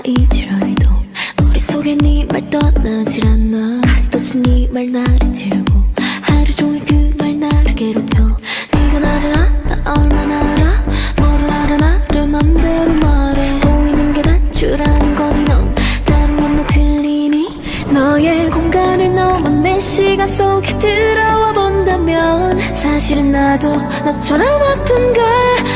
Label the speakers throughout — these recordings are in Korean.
Speaker 1: 잊으려 해도 머릿속에 네 말 떠나질 않아. 가슴 돋친 네 말 나를 태우고 하루 종일 그 말 나를 괴롭혀. 네가 나를 알아 얼마나 알아. 뭐를 알아 나를 맘대로 말해. 보이는 게 단추라는 거니 넌 다른 건 다 틀리니. 너의 공간을 넘어 내 시간 속에 들어와 본다면 사실은 나도 너처럼 아픈 걸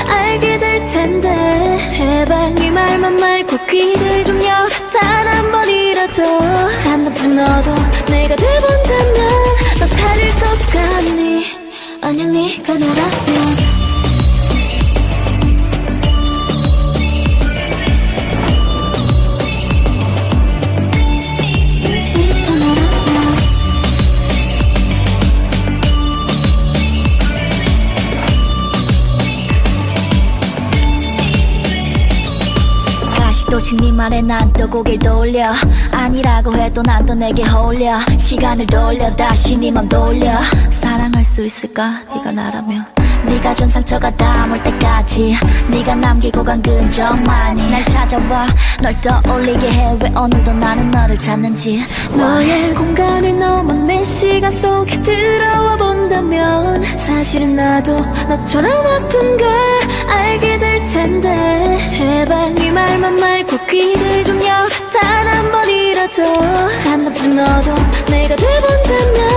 Speaker 1: 알게 될 텐데. 제발 네 말만 말고 귀를 좀 열어. 단 한 번이라도 한 번쯤 너도 내가 돼본다면 너 다를 것 같니. 만약 네가 너라면
Speaker 2: 또친 네 말에 난 또 고개를 돌려. 아니라고 해도 난 또 내게 홀려. 시간을 돌려 다시 네 맘 돌려. 사랑할 수 있을까 네가 나라면. 네가 준 상처가 닿을 때까지 네가 남기고 간 흔적만이 날 찾아와 널 떠올리게 해. 왜 오늘도 나는 너를 찾는지.
Speaker 1: 너의 공간을 넘어 내 시간 속에 들어와 본다면 사실은 나도 너처럼 아픈 걸 알게 될 텐데. 제발 네 말만 말고 귀를 좀 열어. 단 한 번이라도 한 번쯤 너도 내가 돼본다면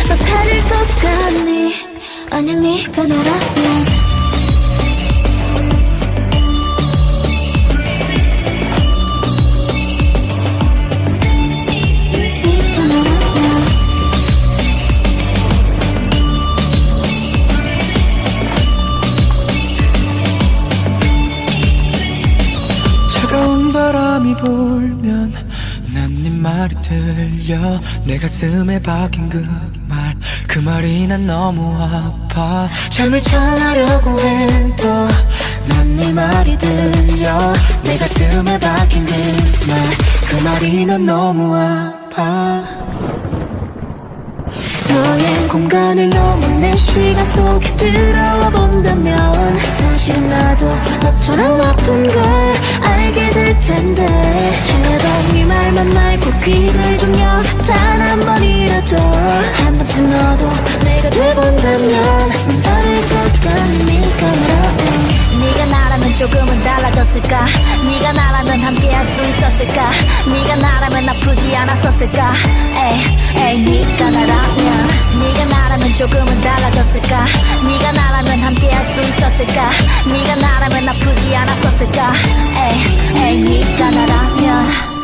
Speaker 1: 너 다를 것 같니. 만약 네가 너라면
Speaker 3: 차가운 바람이 불면 난 네 말이 들려. 내 가슴에 박힌 그 말이 난 너무 아파. 잠을 청하려고 해도 난 네 말이 들려. 내 가슴에 박힌 그 말이 난 너무 아파.
Speaker 1: 너의 공간을 넘어 내 시간 속에 들어와 본다면 사실은 나도 너처럼 아픈 걸 알게 될 텐데. 제발 네 말만 말고 귀를 좀 열어. 단 한 번이라도 한 번쯤 너도 내가 돼본다면 넌 다를 것 같으니까 너라면.
Speaker 2: 네가 나라면 조금은 달라졌을까. 네가 나라면 함께할 수 있었을까. 네가 나라면 아프지 않았었을까. 에이 네가 나라면. 네가 나라면 조금은 달라졌을까. 네가 나라면 함께할 수 있었을까. 네가 나라면 아프지 않았었을까. 에이 네가 나라면.